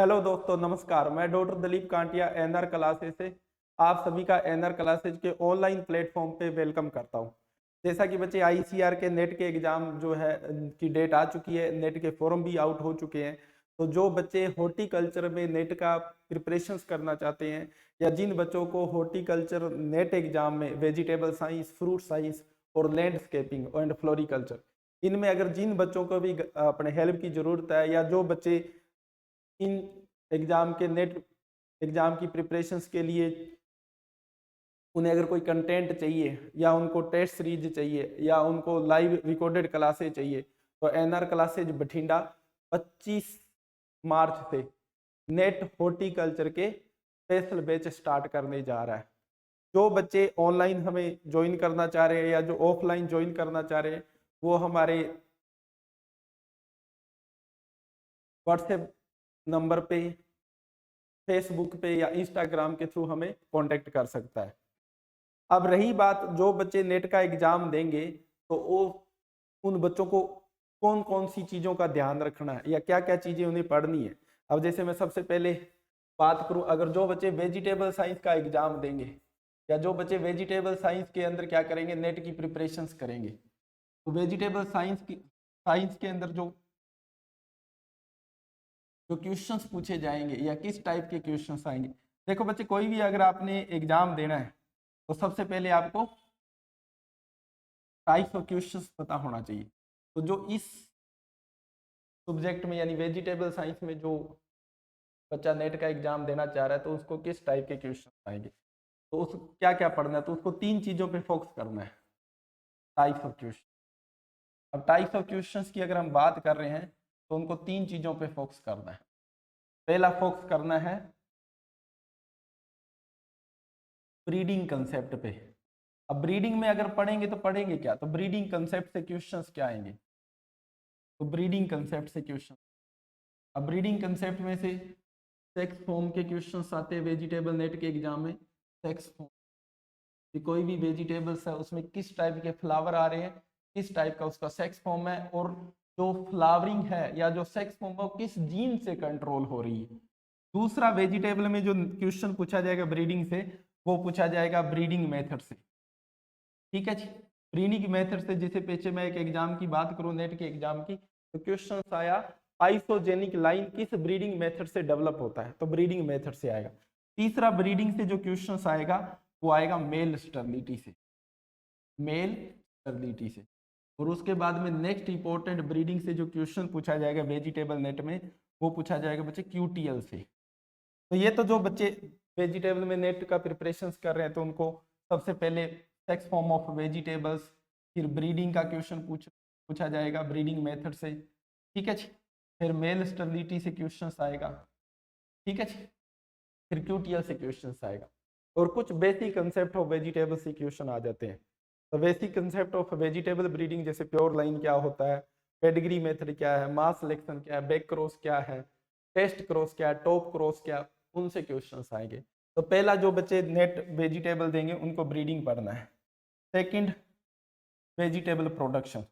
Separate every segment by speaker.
Speaker 1: Hello दोस्तों, नमस्कार। मैं doctor Dilip Kantiya NR classes से आप सभी का एनआर क्लासेज के ऑनलाइन प्लेटफॉर्म पे वेलकम करता हूं। जैसा कि बच्चे आईसीआर के नेट के एग्जाम जो है की डेट आ चुकी है, नेट के फॉर्म भी आउट हो चुके हैं। तो जो बच्चे हॉर्टिकल्चर में नेट का प्रिपरेशंस करना चाहते हैं या जिन बच्चों को हॉर्टिकल्चर नेट एग्जाम में वेजिटेबल साइंस, फ्रूट साइंस और लैंडस्केपिंग एंड फ्लोरिकल्चर, इनमें अगर जिन बच्चों को भी अपने हेल्प की ज़रूरत है या जो बच्चे इन एग्ज़ाम के नेट एग्ज़ाम की प्रिपरेशंस के लिए उन्हें अगर कोई कंटेंट चाहिए या उनको टेस्ट सीरीज चाहिए या उनको लाइव रिकॉर्डेड क्लासेज चाहिए, तो एनआर क्लासेज बठिंडा 25 मार्च से नेट हॉर्टिकल्चर के स्पेशल बैच स्टार्ट करने जा रहा है। जो बच्चे ऑनलाइन हमें ज्वाइन करना चाह रहे हैं या जो ऑफलाइन ज्वाइन करना चाह रहे हैं, वो हमारे व्हाट्सएप नंबर पे, फेसबुक पे या इंस्टाग्राम के थ्रू हमें कांटेक्ट कर सकता है। अब रही बात जो बच्चे नेट का एग्जाम देंगे, तो वो उन बच्चों को कौन कौन सी चीज़ों का ध्यान रखना है या क्या क्या चीज़ें उन्हें पढ़नी है। अब जैसे मैं सबसे पहले बात करूं, अगर जो बच्चे वेजिटेबल साइंस का एग्जाम देंगे या जो बच्चे वेजिटेबल साइंस के अंदर क्या करेंगे, नेट की प्रिपरेशंस करेंगे, तो वेजिटेबल साइंस के अंदर जो जो क्वेश्चंस पूछे जाएंगे या किस टाइप के क्वेश्चंस आएंगे। देखो बच्चे, कोई भी अगर आपने एग्जाम देना है तो सबसे पहले आपको टाइप्स ऑफ क्वेश्चंस पता होना चाहिए। तो जो इस सब्जेक्ट में यानी वेजिटेबल साइंस में जो बच्चा नेट का एग्जाम देना चाह रहा है, तो उसको किस टाइप के क्वेश्चन आएंगे, तो उस क्या क्या पढ़ना है, तो उसको 3 चीज़ों पे फोकस करना है। Types of question. अब टाइप्स ऑफ क्वेश्चंस की अगर हम बात कर रहे हैं, तो उनको 3 चीज़ों पे फोकस करना है। पहला फोकस करना है ब्रीडिंग कंसेप्ट पे। अब ब्रीडिंग में अगर पढ़ेंगे तो पढ़ेंगे क्या, तो ब्रीडिंग कंसेप्ट से क्वेश्चंस क्या आएंगे, तो ब्रीडिंग कंसेप्ट से क्वेश्चन। अब ब्रीडिंग कंसेप्ट में से सेक्स फॉर्म के क्वेश्चंस आते हैं वेजिटेबल नेट के एग्जाम में। सेक्स फॉर्म कि कोई भी वेजिटेबल्स है उसमें किस टाइप के फ्लावर आ रहे हैं, किस टाइप का उसका सेक्स फॉर्म है, और जो फ्लावरिंग है या जो सेक्स फॉर्म है वो किस जीन से कंट्रोल हो रही है। दूसरा, वेजिटेबल में जो क्वेश्चन पूछा जाएगा ब्रीडिंग से, वो पूछा जाएगा ब्रीडिंग मेथड से। ठीक है जी। ब्रीडिंग मेथड से, जैसे पीछे मैं एक एग्जाम की बात करूं, नेट के एग्जाम की, तो क्वेश्चन आया आइसोजेनिक लाइन किस ब्रीडिंग मेथड से डेवलप होता है, तो ब्रीडिंग मेथड से आएगा। तीसरा, ब्रीडिंग से जो क्वेश्चन आएगा वो आएगा मेल स्टर्लिटी से, मेल स्टर्लिटी से। और उसके बाद में नेक्स्ट इंपॉर्टेंट ब्रीडिंग से जो क्वेश्चन पूछा जाएगा वेजिटेबल नेट में, वो पूछा जाएगा बच्चे क्यूटीएल से। तो ये तो जो बच्चे वेजिटेबल में नेट का प्रिपरेशंस कर रहे हैं, तो उनको सबसे पहले सेक्स फॉर्म ऑफ वेजिटेबल्स, फिर ब्रीडिंग का क्वेश्चन पूछा जाएगा ब्रीडिंग मेथड से। ठीक है जी। फिर मेल स्टर्लिटी से क्वेश्चन आएगा। ठीक है जी। फिर क्यूटीएल से क्वेश्चन आएगा और कुछ बेसिक कंसेप्ट ऑफ वेजिटेबल से क्वेश्चन आ जाते हैं। तो basic concept of vegetable breeding, जैसे प्योर लाइन क्या होता है, पेडिग्री मेथड क्या है, मास सिलेक्शन क्या है, बैक क्रॉस क्या है, टेस्ट क्रॉस क्या है, टॉप क्रॉस क्या, उनसे क्वेश्चंस आएंगे। तो पहला, जो बच्चे नेट वेजिटेबल देंगे उनको ब्रीडिंग पढ़ना है। Second, vegetable production.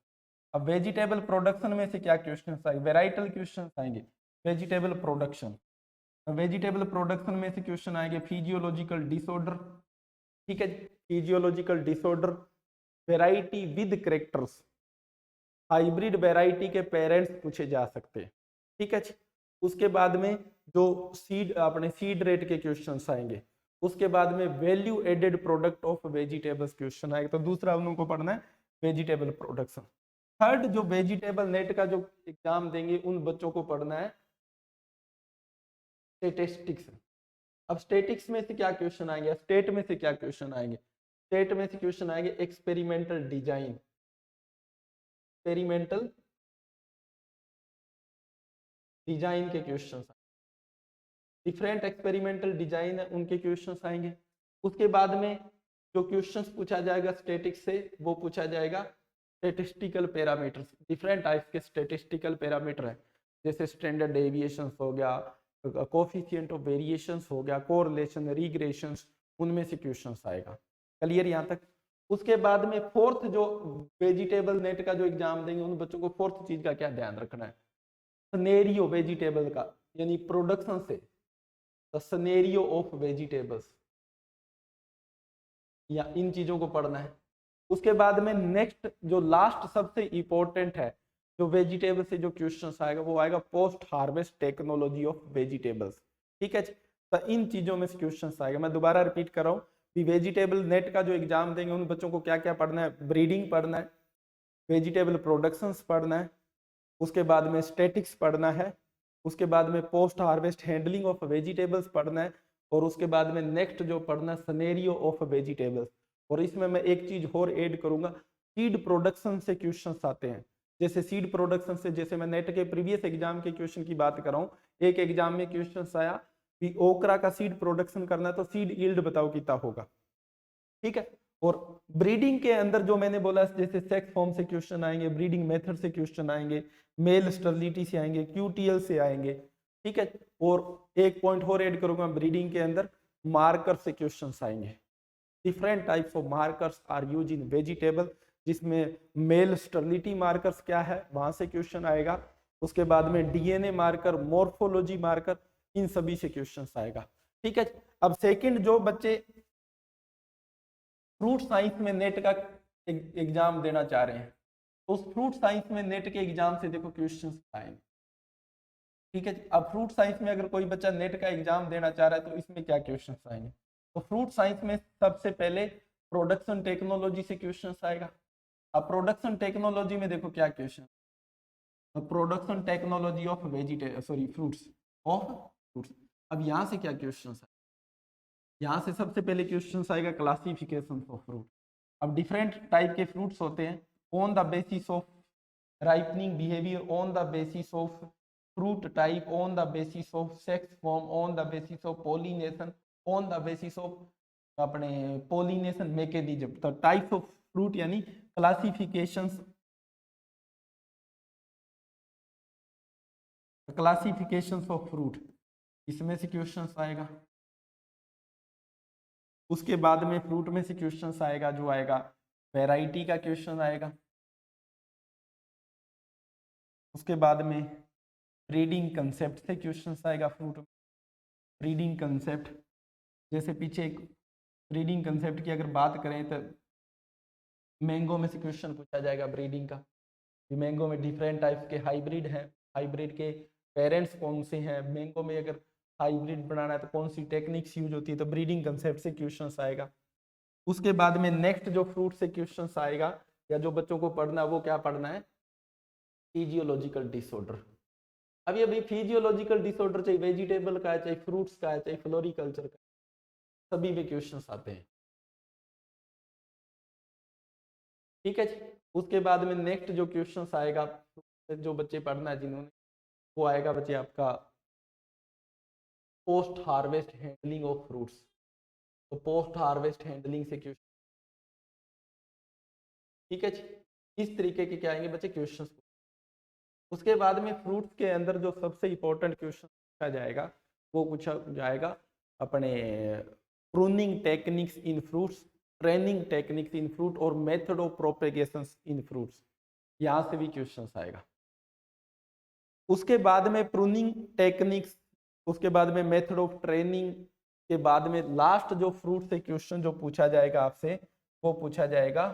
Speaker 1: अब वेजिटेबल प्रोडक्शन में से क्या क्वेश्चंस आएंगे, वेराइटल क्वेश्चंस आएंगे। वेजिटेबल प्रोडक्शन, वेजिटेबल प्रोडक्शन में से क्वेश्चन आएंगे फिजियोलॉजिकल डिसऑर्डर। ठीक है, physiological disorder, variety with characters, hybrid variety के पेरेंट्स पूछे जा सकते हैं। ठीक है जी। उसके बाद में जो सीड अपने सीड रेट के क्वेश्चंस आएंगे। उसके बाद में value added product of vegetables question आएगा। तो दूसरा हम लोग को पढ़ना है वेजिटेबल प्रोडक्शन। थर्ड, जो वेजिटेबल नेट का जो एग्जाम देंगे उन बच्चों को पढ़ना है स्टेटिस्टिक्स। अब स्टेटिक्स में से क्या क्वेश्चन आएंगे, स्टेट में से क्या क्वेश्चन आएंगे, स्टेट में से क्वेश्चन आएंगे एक्सपेरिमेंटल डिजाइन, एक्सपेरिमेंटल डिजाइन के क्वेश्चन, डिफरेंट एक्सपेरिमेंटल डिजाइन है उनके क्वेश्चंस आएंगे। उसके बाद में जो क्वेश्चंस पूछा जाएगा स्टैटिक्स से, वो पूछा जाएगा स्टैटिस्टिकल पैरामीटर्स। डिफरेंट टाइप्स के स्टैटिस्टिकल पैरामीटर है, जैसे स्टैंडर्ड डेविएशंस हो गया, कोफिशिएंट ऑफ वेरिएशंस हो गया, कोरिलेशन, रिग्रेशंस, उनमें से क्वेश्चंस आएगा। क्लियर यहाँ तक। उसके बाद में फोर्थ, जो वेजिटेबल नेट का जो एग्जाम देंगे उन बच्चों को फोर्थ चीज का क्या ध्यान रखना है, सिनेरियो वेजिटेबल का, यानी प्रोडक्शन से द सिनेरियो ऑफ वेजिटेबल्स, या इन चीजों को पढ़ना है। उसके बाद में नेक्स्ट जो लास्ट सबसे इंपॉर्टेंट है जो वेजिटेबल से जो क्वेश्चन आएगा वो आएगा post harvest technology of vegetables. ठीक है, तो इन चीजों में से क्वेश्चन आएगा। मैं दोबारा रिपीट कर रहा हूँ कि वेजिटेबल नेट का जो एग्जाम देंगे उन बच्चों को क्या क्या पढ़ना है, ब्रीडिंग पढ़ना है, वेजिटेबल प्रोडक्शंस पढ़ना है, उसके बाद में स्टैटिक्स पढ़ना है, उसके बाद में post harvest handling of vegetables पढ़ना है, और उसके बाद में नेक्स्ट जो पढ़ना है सिनेरियो ऑफ वेजिटेबल्स। और इसमें मैं एक चीज और ऐड करूंगा, सीड प्रोडक्शन से क्वेश्चंस आते हैं। जैसे सीड प्रोडक्शन से, जैसे मैं नेट के प्रीवियस एग्जाम के क्वेश्चन की बात कर रहा हूँ, एक एग्जाम में क्वेश्चन आया कि ओकरा का सीड प्रोडक्शन करना है तो सीड यील्ड बताओ कितना होगा। ठीक है, और ब्रीडिंग के अंदर जो मैंने बोला जैसे सेक्स फॉर्म से क्वेश्चन आएंगे, ब्रीडिंग मेथड से क्वेश्चन आएंगे, मेल स्टर्लिटी से आएंगे, क्यूटीएल से आएंगे। ठीक है, और एक पॉइंट और ऐड करूंगा, ब्रीडिंग के अंदर मार्कर से क्वेश्चन आएंगे। Different types of markers are use in vegetable, जिसमें मेल स्टर्लिटी मार्कर्स क्या है वहां से क्वेश्चन आएगा। उसके बाद में डीएनए मार्कर, मॉर्फोलॉजी मार्कर, इन सभी से क्वेश्चन आएगा। ठीक है, अब सेकंड जो बच्चे फ्रूट साइंस में नेट का एग्जाम देना चाह रहे हैं तो उस फ्रूट साइंस में नेट के एग्जाम से देखो क्वेश्चंस आएंगे। ठीक है, अब फ्रूट साइंस में अगर कोई बच्चा नेट का एग्जाम देना चाह रहा है तो इसमें क्या क्वेश्चंस आएंगे, तो फ्रूट साइंस में सबसे पहले प्रोडक्शन टेक्नोलॉजी से क्वेश्चंस आएगा। अब प्रोडक्शन टेक्नोलॉजी में देखो क्या क्वेश्चन, तो production technology of fruits of fruits. अब यहाँ से क्या क्वेश्चन है, यहाँ से सबसे पहले क्वेश्चन आएगा क्लासिफिकेशन ऑफ फ्रूट। अब डिफरेंट टाइप के फ्रूट्स होते हैं, on the basis of ripening behaviour, on the basis of fruit type, on the basis of sex form, on the basis of pollination, on the basis of अपने pollination mechanism. तो types of fruit यानी classifications, classifications of fruit, इसमें से question आएगा। उसके बाद में fruit में से क्वेश्चन आएगा जो आएगा वैरायटी का क्वेश्चन आएगा। उसके बाद में ब्रीडिंग कंसेप्ट से क्वेश्चन आएगा फ्रूट में, ब्रीडिंग कंसेप्ट। जैसे पीछे एक ब्रीडिंग कंसेप्ट की अगर बात करें तो मैंगो में से क्वेश्चन पूछा जाएगा ब्रीडिंग का, मैंगो में डिफरेंट टाइप्स के हाइब्रिड हैं, हाइब्रिड के पेरेंट्स कौन से हैं, मैंगो में अगर हाइब्रिड बनाना है तो कौन सी टेक्निक्स यूज होती है, तो ब्रीडिंग कंसेप्ट से क्वेश्चन आएगा। उसके बाद में नेक्स्ट जो फ्रूट से क्वेश्चन आएगा या जो बच्चों को पढ़ना है वो क्या पढ़ना है, फिजियोलॉजिकल डिसऑर्डर। अब ये भाई फिजियोलॉजिकल डिसऑर्डर चाहे वेजिटेबल का है, चाहे फ्रूट्स का है, चाहे फ्लोरिकल्चर का, सभी में क्वेश्चंस आते हैं। ठीक है जी, उसके बाद में नेक्स्ट जो क्वेश्चंस आएगा जो बच्चे पढ़ना है जिन्होंने, वो आएगा बच्चे आपका post harvest handling of fruits. तो पोस्ट हार्वेस्ट हैंडलिंग से क्वेश्चन, ठीक है जी, इस तरीके के क्या आएंगे बच्चे क्वेश्चंस। उसके बाद में फ्रूट्स के अंदर जो सबसे इंपॉर्टेंट क्वेश्चन पूछा जाएगा वो पूछा जाएगा अपने pruning techniques in fruits, training techniques in fruit और method of propagation in fruits, यहाँ से भी क्वेश्चन आएगा। उसके बाद में प्रूनिंग टेक्निक्स, उसके बाद में मेथड ऑफ ट्रेनिंग के बाद में लास्ट जो फ्रूट से क्वेश्चन जो पूछा जाएगा आपसे वो पूछा जाएगा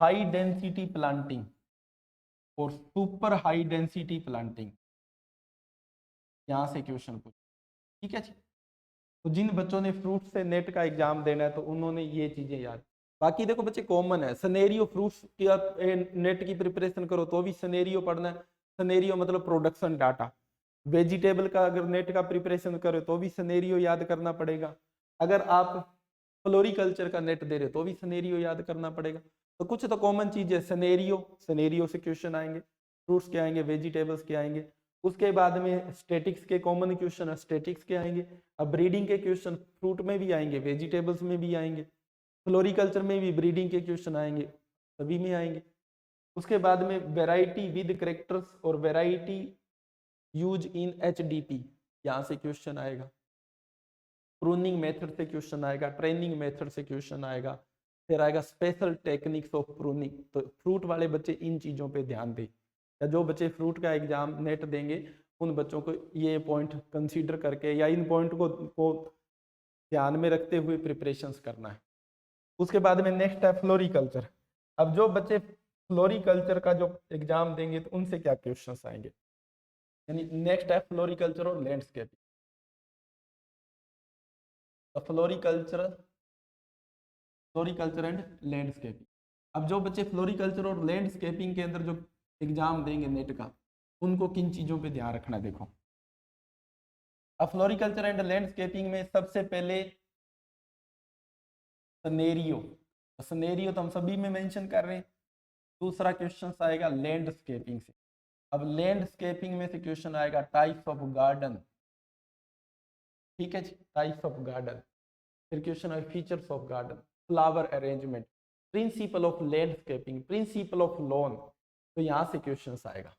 Speaker 1: हाई डेंसिटी प्लांटिंग और सुपर हाई डेंसिटी प्लांटिंग, यहाँ से क्वेश्चन पूछ। ठीक है जी, तो जिन बच्चों ने फ्रूट से नेट का एग्जाम देना है तो उन्होंने ये चीजें याद, बाकी देखो बच्चे कॉमन है, सिनेरियो फ्रूट्स की आप नेट की प्रिपरेशन करो तो भी सिनेरियो पढ़ना है, सिनेरियो मतलब प्रोडक्शन डाटा। वेजिटेबल का अगर नेट का प्रिपरेशन करो तो भी सिनेरियो याद करना पड़ेगा, अगर आप फ्लोरिकल्चर का नेट दे रहे तो भी सिनेरियो याद करना पड़ेगा। तो कुछ तो कॉमन चीज है, सिनेरियो, सिनेरियो से क्वेश्चन आएंगे, फ्रूट्स के आएंगे, वेजिटेबल्स के आएंगे। उसके बाद में स्टैटिक्स के कॉमन क्वेश्चन है, स्टैटिक्स के आएंगे। अब ब्रीडिंग के क्वेश्चन फ्रूट में भी आएंगे, वेजिटेबल्स में भी आएंगे, फ्लोरिकल्चर में भी ब्रीडिंग के क्वेश्चन आएंगे, सभी में आएंगे। उसके बाद में वेराइटी विद करेक्टर्स और वेराइटी यूज इन HDP, यहाँ से क्वेश्चन आएगा। प्रूनिंग मेथड से क्वेश्चन आएगा, ट्रेनिंग मेथड से क्वेश्चन आएगा, फिर आएगा स्पेशल टेक्निक्स ऑफ प्रूनिंग। तो फ्रूट वाले बच्चे इन चीज़ों पे ध्यान दें, या जो बच्चे फ्रूट का एग्जाम नेट देंगे उन बच्चों को ये पॉइंट कंसीडर करके या इन पॉइंट को ध्यान में रखते हुए प्रिपरेशंस करना है। उसके बाद में नेक्स्ट है फ्लोरिकल्चर। अब जो बच्चे फ्लोरिकल्चर का जो एग्जाम देंगे तो उनसे क्या क्वेश्चंस आएंगे, यानी नेक्स्ट है फ्लोरिकल्चर और लैंडस्केपिंग। Floriculture and landscaping. अब जो बच्चे फ्लोरिकल्चर और लैंडस्केपिंग के अंदर जो एग्जाम देंगे नेट का, उनको किन चीजों पे ध्यान रखना है देखो। अब फ्लोरिकल्चर एंड लैंडस्केपिंग में सबसे पहले सनेरियो, सनेरियो तो हम सभी में मेंशन कर रहे हैं। दूसरा क्वेश्चन आएगा लैंडस्केपिंग से। अब लैंडस्केपिंग में से क्वेश्चन आएगा टाइप्स ऑफ गार्डन, ठीक है जी, टाइप्स ऑफ गार्डन। फिर क्वेश्चन है features of garden, flower arrangement, principle of landscaping, principle of lawn, तो यहाँ से क्वेश्चन आएगा।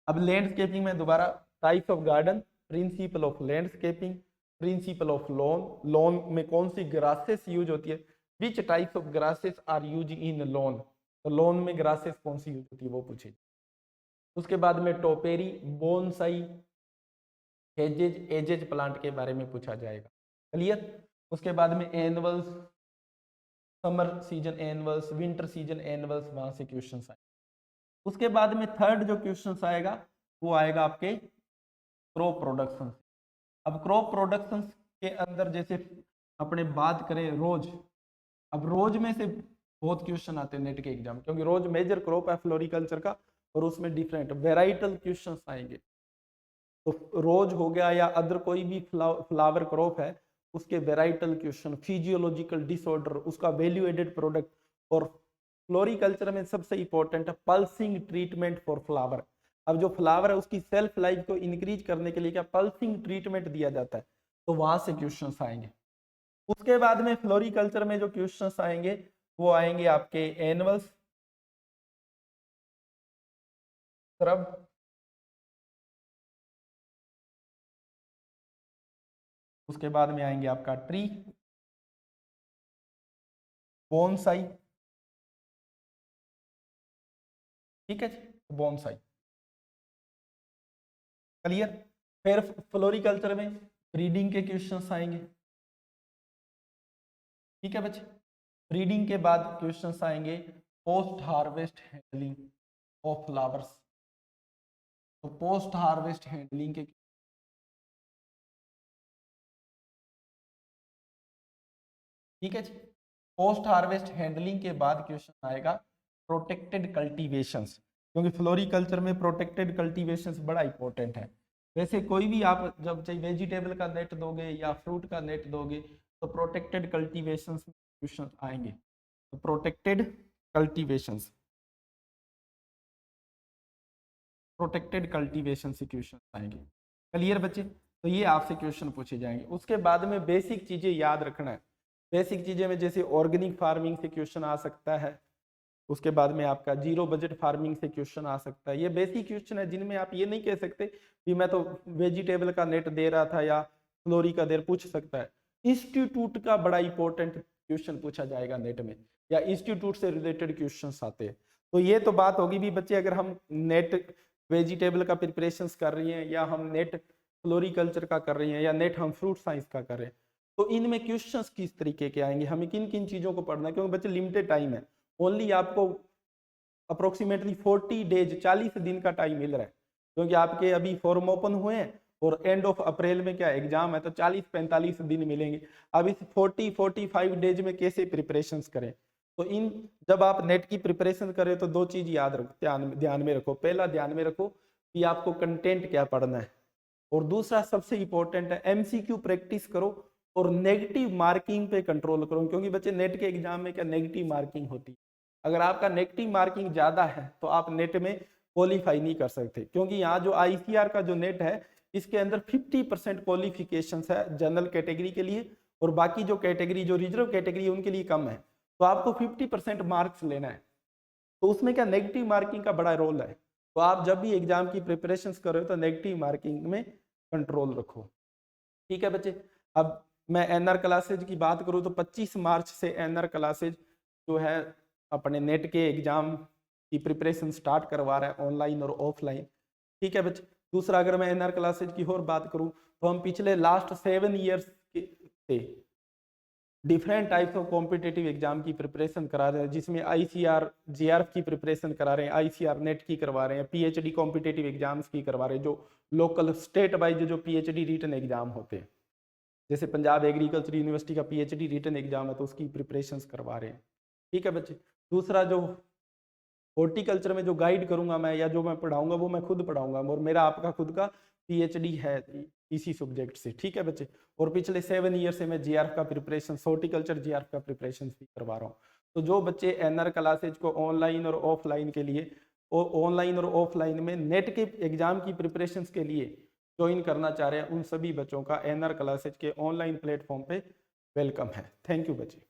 Speaker 1: अब लैंडस्केपिंग में दोबारा types of garden, principle of landscaping, principle of lawn, lawn में कौन सी ग्रासेस यूज होती है, which types of grasses are use in lawn, तो लॉन में ग्रासेस कौन सी यूज होती है वो पूछे। उसके बाद में टोपेरी, बोनसाई, हेजेज, एजेज प्लांट के बारे में पूछा जाएगा, क्लियर। उसके बाद में annuals, summer season annuals, winter season annuals, वहां से क्वेश्चन आए। उसके बाद में थर्ड जो क्वेश्चन आएगा वो आएगा आपके क्रॉप प्रोडक्शन। अब क्रॉप प्रोडक्शन के अंदर जैसे अपने बात करें रोज, अब रोज में से बहुत क्वेश्चन आते हैं नेट के एग्जाम, क्योंकि रोज मेजर क्रॉप है फ्लोरिकल्चर का और उसमें डिफरेंट वेराइटल क्वेश्चन आएंगे। तो रोज हो गया या अदर कोई भी फ्लावर क्रॉप है, उसके वेराइटल क्वेश्चन, फिजियोलॉजिकल डिसऑर्डर, उसका वैल्यू एडेड प्रोडक्ट, और फ्लोरिकल्चर में सबसे इंपॉर्टेंट है पल्सिंग ट्रीटमेंट फॉर फ्लावर। अब जो फ्लावर है उसकी सेल्फ लाइफ को इंक्रीज करने के लिए क्या पल्सिंग ट्रीटमेंट दिया जाता है, तो वहां से क्वेश्चंस आएंगे। उसके बाद में फ्लोरिकल्चर में जो क्वेश्चंस आएंगे वो आएंगे आपके एनुअल्स, श्रब, उसके बाद में आएंगे आपका ट्री, बोनसाई, ठीक है जी, बोनसाई, क्लियर। फिर फ्लोरिकल्चर में ब्रीडिंग के क्वेश्चंस आएंगे, ठीक है बच्चे। ब्रीडिंग के बाद क्वेश्चंस आएंगे post harvest handling of flowers, तो पोस्ट हार्वेस्ट हैंडलिंग के, ठीक है जी। पोस्ट हार्वेस्ट हैंडलिंग के बाद क्वेश्चन आएगा प्रोटेक्टेड कल्टीवेशंस, क्योंकि फ्लोरिकल्चर में प्रोटेक्टेड कल्टीवेशंस बड़ा इंपॉर्टेंट है। वैसे कोई भी आप जब चाहे वेजिटेबल का नेट दोगे या फ्रूट का नेट दोगे तो प्रोटेक्टेड कल्टीवेशंस क्वेश्चन आएंगे, तो प्रोटेक्टेड कल्टीवेशंस, प्रोटेक्टेड कल्टीवेशन से क्वेश्चन आएंगे, क्लियर बच्चे। तो ये आपसे क्वेश्चन पूछे जाएंगे। उसके बाद में बेसिक चीजें याद रखना है। बेसिक चीजें में जैसे ऑर्गेनिक फार्मिंग से क्वेश्चन आ सकता है, उसके बाद में आपका जीरो बजट फार्मिंग से क्वेश्चन आ सकता है। ये बेसिक क्वेश्चन है जिनमें आप ये नहीं कह सकते कि मैं तो वेजिटेबल का नेट दे रहा था या फ्लोरी का देर, पूछ सकता है। इंस्टीट्यूट का बड़ा इंपॉर्टेंट क्वेश्चन पूछा जाएगा नेट में, या इंस्टीट्यूट से रिलेटेड क्वेश्चन आते हैं। तो ये तो बात होगी भी बच्चे, अगर हम नेट वेजिटेबल का प्रिपरेशन कर रही हैं या हम नेट फ्लोरिकल्चर का कर रही हैं या नेट हम फ्रूट साइंस का कर रहे हैं, तो इनमें क्वेश्चंस किस तरीके के आएंगे, हमें किन किन चीज़ों को पढ़ना है, क्योंकि बच्चे लिमिटेड टाइम है, ओनली आपको अप्रोक्सीमेटली 40 डेज, 40 दिन का टाइम मिल रहा है, क्योंकि आपके अभी फॉर्म ओपन हुए हैं और एंड ऑफ अप्रैल में क्या एग्जाम है, तो 40-45 दिन मिलेंगे। अब इस 40-45 डेज में कैसे प्रिपरेशंस करें, तो इन जब आप नेट की प्रिपरेशन करें तो दो चीज याद रखो, ध्यान में रखो। पहला ध्यान में रखो कि आपको कंटेंट क्या पढ़ना है, और दूसरा सबसे इंपॉर्टेंट है एमसीक्यू प्रैक्टिस करो और नेगेटिव मार्किंग पे कंट्रोल करो, क्योंकि बच्चे नेट के एग्जाम में क्या नेगेटिव मार्किंग होती है। अगर आपका नेगेटिव मार्किंग ज्यादा है तो आप नेट में क्वालिफाई नहीं कर सकते, क्योंकि यहाँ जो आईसीआर का जो नेट है इसके अंदर 50% क्वालिफिकेशन है जनरल कैटेगरी के लिए, और बाकी जो कैटेगरी जो रिजर्व कैटेगरी है उनके लिए कम है, तो आपको 50% मार्क्स लेना है। तो उसमें क्या नेगेटिव मार्किंग का बड़ा रोल है, तो आप जब भी एग्जाम की प्रिपरेशन कर रहे हो तो नेगेटिव मार्किंग में कंट्रोल रखो, ठीक है बच्चे। अब मैं एनआर क्लासेज की बात करूँ तो 25 मार्च से एनआर क्लासेज जो है अपने नेट के एग्जाम की प्रिपरेशन स्टार्ट करवा रहा है, ऑनलाइन और ऑफलाइन। ठीक है बच्चे। दूसरा अगर मैं एनआर क्लासेज की और बात करूं तो हम पिछले लास्ट 7 ईयर्स से different types of competitive exam की प्रिपरेशन करा रहे हैं, जिसमें आईसीआर जेआरएफ की प्रिपरेशन करा रहे हैं, आईसीआर नेट की करवा रहे हैं, पीएचडी कॉम्पिटेटिव एग्जाम्स की करवा रहे हैं, जो लोकल स्टेट वाइज जो पीएचडी रिटन एग्जाम होते हैं, जैसे पंजाब एग्रीकल्चर यूनिवर्सिटी का पीएचडी रिटन एग्जाम है तो उसकी प्रिपरेशंस करवा रहे हैं। ठीक है बच्चे। दूसरा जो हॉर्टिकल्चर में जो गाइड करूंगा मैं या जो मैं पढ़ाऊंगा वो मैं खुद पढ़ाऊंगा, और मेरा आपका खुद का पीएचडी है इसी सब्जेक्ट से। ठीक है बच्चे। और पिछले 7 ईयर से मैं जीआरएफ का प्रिपरेशन, हॉर्टिकल्चर जीआरएफ का प्रिपरेशन भी करवा रहा हूँ। तो जो बच्चे एनआर क्लासेज को ऑनलाइन और ऑफलाइन के लिए, ऑनलाइन और ऑफलाइन में नेट के एग्जाम की प्रिपरेशन के लिए ज्वाइन करना चाह रहे हैं, उन सभी बच्चों का एनआर क्लासेज के ऑनलाइन प्लेटफॉर्म पे वेलकम है। थैंक यू बच्चे।